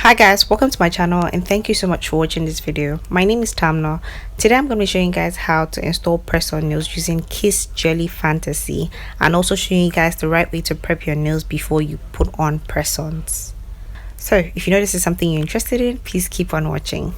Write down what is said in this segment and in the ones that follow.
Hi guys, welcome to my channel and thank you so much for watching this video. My name is Tamna. Today I'm going to be showing you guys how to install press-on nails using Kiss Jelly Fantasy and also showing you guys the right way to prep your nails before you put on press-ons. So if you know this is something you're interested in, please keep on watching.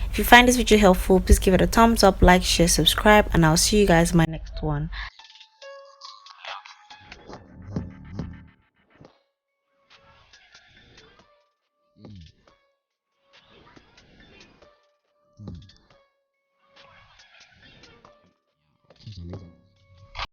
If you find this video helpful, please give it a thumbs up, like, share, subscribe, and I'll see you guys in my next one.